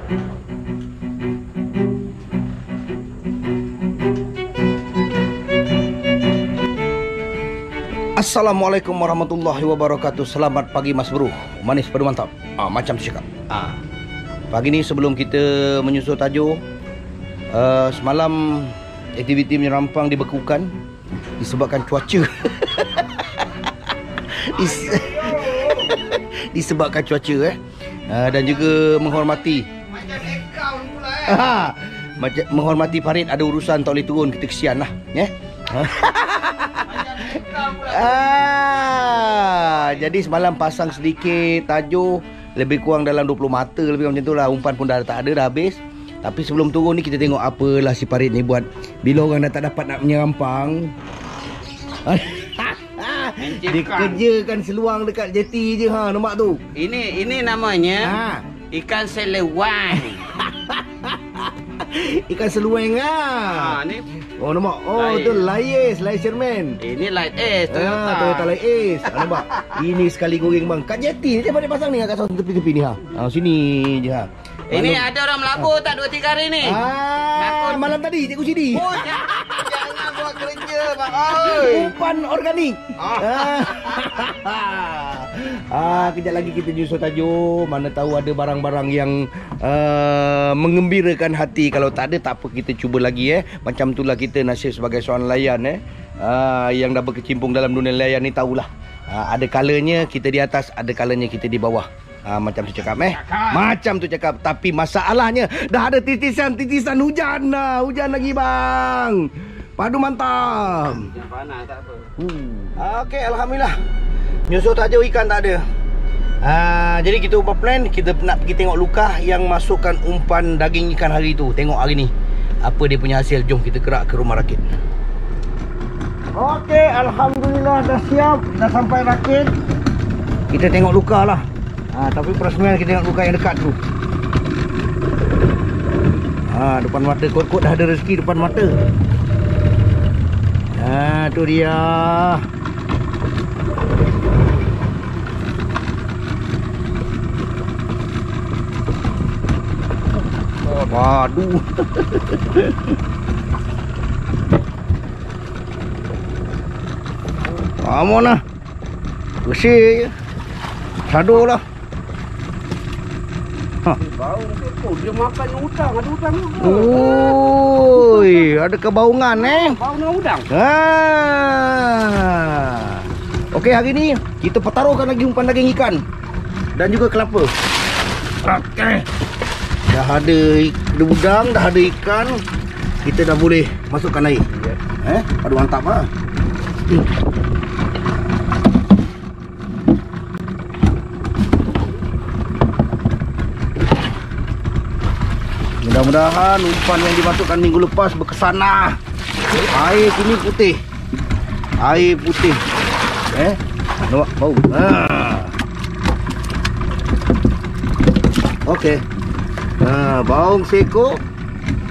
Assalamualaikum warahmatullahi wabarakatuh. Selamat pagi Mas Bro. Manis padu mantap. Macam tu cakap. Pagi ni sebelum kita menyusul tajuk, semalam aktiviti menyerampang dibekukan disebabkan cuaca. Disebabkan cuaca dan juga menghormati menghormati Farid ada urusan tak boleh turun, kita kesian lah jadi semalam pasang sedikit tajuk, lebih kurang dalam 20 mata, lebih kurang macam tu lah. Umpan pun dah tak ada, dah habis. Tapi sebelum turun ni kita tengok apalah si Farid ni buat. Bila orang dah tak dapat nak menyerampang, dia kerjakan seluang dekat jeti je. Nampak tu? Ini namanya ikan selewan. Ikan seluang ni. Oh nampak. Oh tu Lais Sherman. Ini Light Ace Toyota. Toyota Light Ace. Nampak. Ini sekali goreng bang. Kat jeti ni dia pasang ni kat kawasan tepi-tepi ni sini je Ini ada orang melabur tak 2-3 hari ni. Malam tadi cikgu Sidi. Oh jangan buat kerja bang. Umpan organik. Kejap lagi kita nyusul tajuk. Mana tahu ada barang-barang yang mengembirakan hati. Kalau tak ada tak apa, kita cuba lagi Macam itulah kita nasib sebagai seorang nelayan yang dah berkecimpung dalam dunia nelayan ni tahulah. Ada kalanya kita di atas, ada kalanya kita di bawah. Macam tu cakap Macam tu cakap. Tapi masalahnya dah ada titisan hujan Hujan lagi bang. Padu mantap. Hujan panas tak apa. Okey, alhamdulillah. Nyusul tajuk ikan tak ada. Jadi kita ubah plan. Kita nak pergi tengok Lukah yang masukkan umpan daging ikan hari tu. Tengok hari ni apa dia punya hasil. Jom kita gerak ke rumah rakit. Okey, alhamdulillah dah siap. Dah sampai rakit. Kita tengok Lukah lah. Tapi perasaan kita tengok Lukah yang dekat tu. Depan mata kot-kot dah ada rezeki depan mata. Tu dia. Waduh. Kamu lah. Bersih je. Sado lah. Bau dia makan udang, ada udang. Oi, ada kebaungan Bau dengan udang. Okey, hari ni kita pertaruhkan lagi umpan daging ikan dan juga kelapa. Okey. Dah ada udang, dah ada ikan, kita dah boleh masukkan air. Padu mantap Mudah-mudahan umpan yang dimasukkan minggu lepas berkesan lah. Air sini putih. Air putih. Nampak bau. Okey. Baung seko,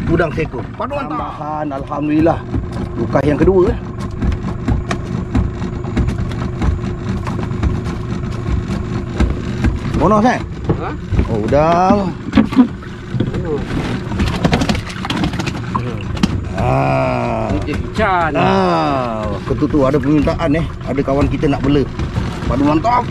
udang seko. Padu mantap. Alhamdulillah. Lukah yang kedua. Bonus Oh, udang. Ikan. Ketutu ada permintaan ada kawan kita nak bela. Padu mantap.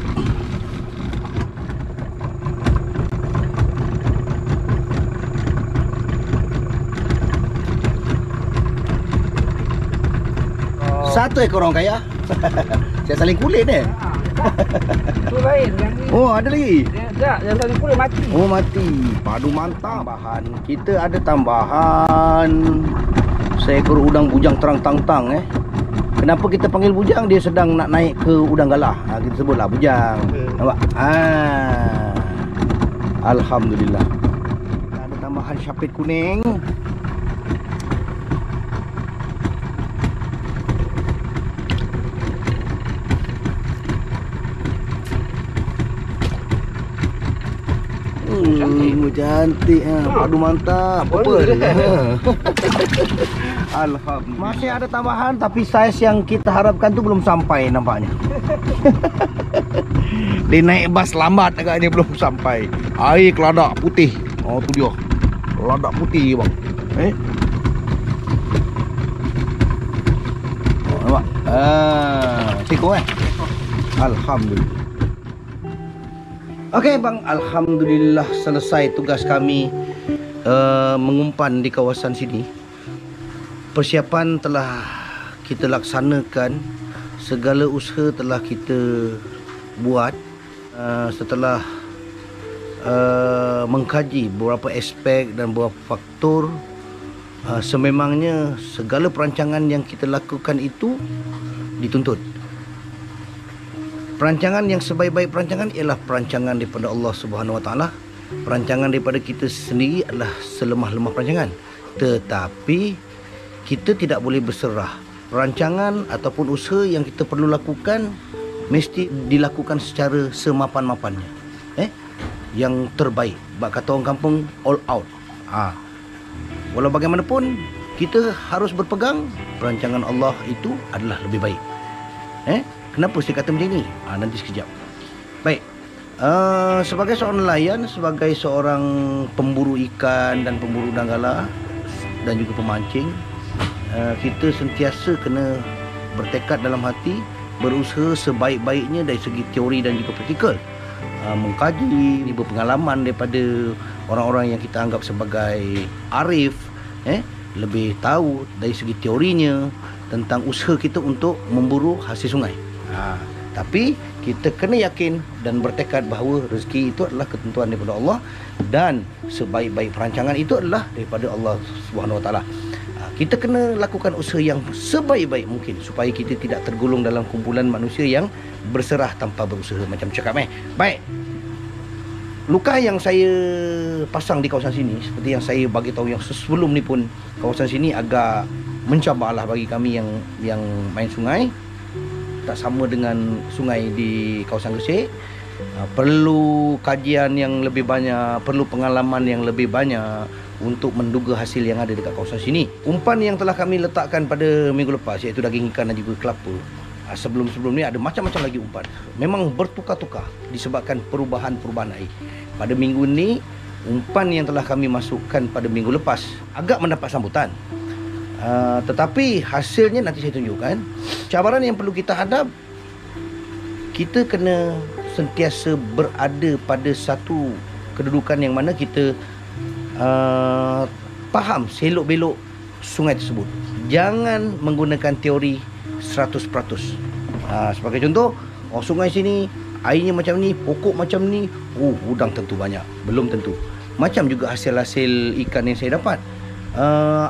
Satu ekor orang kaya. Saya saling kulit Tu lain yang ni. Oh, ada lagi? Tak, yang tadi kulit mati. Oh, mati. Padu mantap. Tambahan. Kita ada tambahan seekor udang bujang terang-tang-tang Kenapa kita panggil bujang? Dia sedang nak naik ke udang galah. Kita sebutlah bujang. Nampak? Alhamdulillah. Ada tambahan syapit kuning. Cantik padu mantap. Alhamdulillah. Masih ada tambahan tapi saiz yang kita harapkan tu belum sampai nampaknya. Dia naik bas lambat agaknya belum sampai. Air keladak putih. Oh tu dia. Lada putih bang. Oh, nampak? Seko Alhamdulillah. Okey bang, alhamdulillah selesai tugas kami mengumpan di kawasan sini. Persiapan telah kita laksanakan, segala usaha telah kita buat setelah mengkaji beberapa aspek dan beberapa faktor. Sememangnya segala perancangan yang kita lakukan itu dituntut. Perancangan yang sebaik-baik perancangan ialah perancangan daripada Allah Subhanahu Wa Taala. Perancangan daripada kita sendiri adalah selemah-lemah perancangan. Tetapi kita tidak boleh berserah. Perancangan ataupun usaha yang kita perlu lakukan mesti dilakukan secara semapan-mapannya. Yang terbaik. Bak kata orang kampung, all out. Walau bagaimanapun kita harus berpegang perancangan Allah itu adalah lebih baik. Kenapa saya kata macam ni? Nanti sekejap. Baik. Sebagai seorang nelayan, sebagai seorang pemburu ikan dan pemburu nanggala dan juga pemancing, kita sentiasa kena bertekad dalam hati, berusaha sebaik-baiknya dari segi teori dan juga praktikal. Mengkaji, berpengalaman daripada orang-orang yang kita anggap sebagai arif, lebih tahu dari segi teorinya tentang usaha kita untuk memburu hasil sungai. Tapi kita kena yakin dan bertekad bahawa rezeki itu adalah ketentuan daripada Allah dan sebaik-baik perancangan itu adalah daripada Allah Subhanahu Wa Taala. Kita kena lakukan usaha yang sebaik-baik mungkin supaya kita tidak tergolong dalam kumpulan manusia yang berserah tanpa berusaha, macam cakap Baik. Luka yang saya pasang di kawasan sini, seperti yang saya bagi tahu yang sebelum ni pun, kawasan sini agak mencabarlah bagi kami yang main sungai. Tak sama dengan sungai di kawasan Gresik. Perlu kajian yang lebih banyak, perlu pengalaman yang lebih banyak untuk menduga hasil yang ada dekat kawasan sini. Umpan yang telah kami letakkan pada minggu lepas, iaitu daging ikan dan juga kelapa, sebelum-sebelum ni ada macam-macam lagi umpan. Memang bertukar-tukar disebabkan perubahan-perubahan air. Pada minggu ni, umpan yang telah kami masukkan pada minggu lepas agak mendapat sambutan. Tetapi hasilnya nanti saya tunjukkan. Cabaran yang perlu kita hadap, kita kena sentiasa berada pada satu kedudukan yang mana kita faham selok-belok sungai tersebut. Jangan menggunakan teori 100%. Sebagai contoh, sungai sini airnya macam ni, pokok macam ni, udang tentu banyak. Belum tentu. Macam juga hasil-hasil ikan yang saya dapat.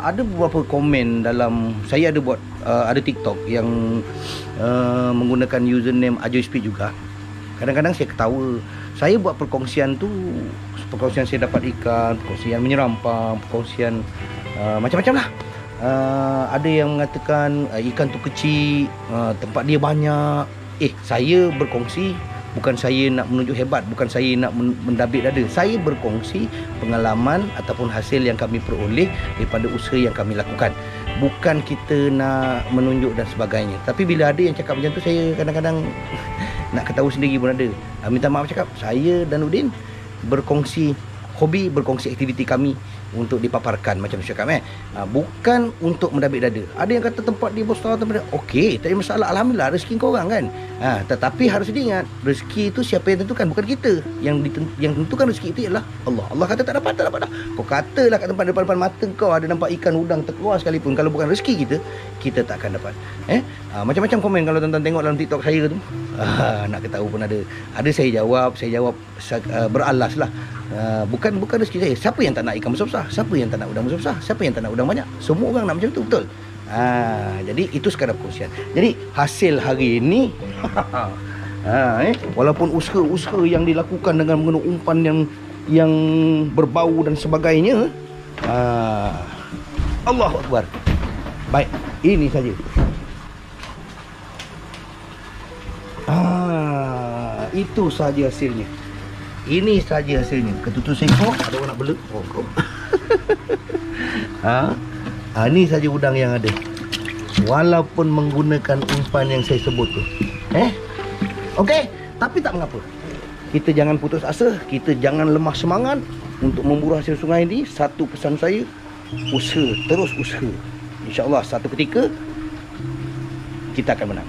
Ada beberapa komen dalam, saya ada buat ada TikTok yang menggunakan username Ajoy Speed juga. Kadang-kadang saya ketawa. Saya buat perkongsian tu, perkongsian saya dapat ikan, perkongsian menyerampang, perkongsian macam-macam lah. Ada yang mengatakan ikan tu kecil, tempat dia banyak. Saya berkongsi, bukan saya nak menunjuk hebat, bukan saya nak mendabik dada. Saya berkongsi pengalaman ataupun hasil yang kami peroleh daripada usaha yang kami lakukan. Bukan kita nak menunjuk dan sebagainya. Tapi bila ada yang cakap macam tu, saya kadang-kadang nak ketawa sendiri pun ada. Minta maaf cakap, saya dan Udin berkongsi hobi, berkongsi aktiviti kami untuk dipaparkan macam cakap bukan untuk mendabik dada. Ada yang kata tempat dia besar, tempat dia okey, tak ada masalah, alhamdulillah rezeki kau orang kan. Tetapi harus diingat, rezeki itu siapa yang tentukan, bukan kita. Yang tentukan rezeki itu ialah Allah. Allah kata tak dapat dah. Kau katalah kat tempat depan mata kau ada nampak ikan udang terkeluar sekalipun, kalau bukan rezeki kita tak akan dapat. Macam-macam komen kalau tuan-tuan tengok dalam TikTok saya tu. Nak ketahui pun ada. Ada saya jawab beralas lah. Bukan rezeki saya. Siapa yang tak nak ikan besar-besar? Siapa yang tak nak udang besar-besar? Siapa yang tak nak udang banyak? Semua orang nak macam tu, betul? Jadi itu sekadar perkongsian. Jadi hasil hari ini walaupun usaha-usaha yang dilakukan dengan menggunakan umpan yang berbau dan sebagainya, Allahu Akbar. Baik, ini saja. Itu saja hasilnya. Ini saja hasilnya. Ketutup sekor, ada orang nak bela. Ini saja udang yang ada. Walaupun menggunakan umpan yang saya sebut tu. Okey, tapi tak mengapa. Kita jangan putus asa, kita jangan lemah semangat. untuk memburu hasil sungai ni, satu pesan saya, usaha, terus usaha. InsyaAllah satu ketika kita akan menang.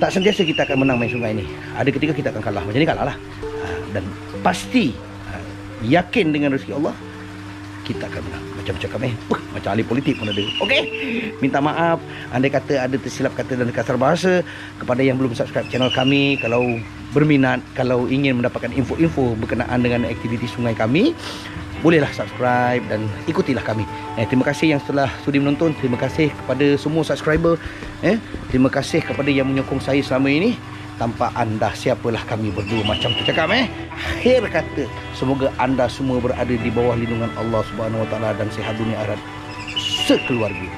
Tak sentiasa kita akan menang main sungai ni. Ada ketika kita akan kalah. Macam ni kalah lah. Dan pasti yakin dengan rezeki Allah, kita akan menang. Macam cakap macam ahli politik pun ada. Okey, minta maaf andai kata ada tersilap kata dan kasar bahasa. Kepada yang belum subscribe channel kami, kalau berminat, kalau ingin mendapatkan info-info berkenaan dengan aktiviti sungai kami, bolehlah subscribe dan ikutilah kami. Terima kasih yang telah sudi menonton. Terima kasih kepada semua subscriber. Terima kasih kepada yang menyokong saya selama ini. Tanpa anda, siapalah kami berdua, macam tu cakap. Akhir kata, semoga anda semua berada di bawah lindungan Allah Subhanahu Wa Taala dan sihat dunia akhirat sekeluarga.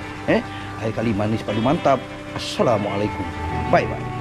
Akhir kali manis padu mantap. Assalamualaikum. Bye bye.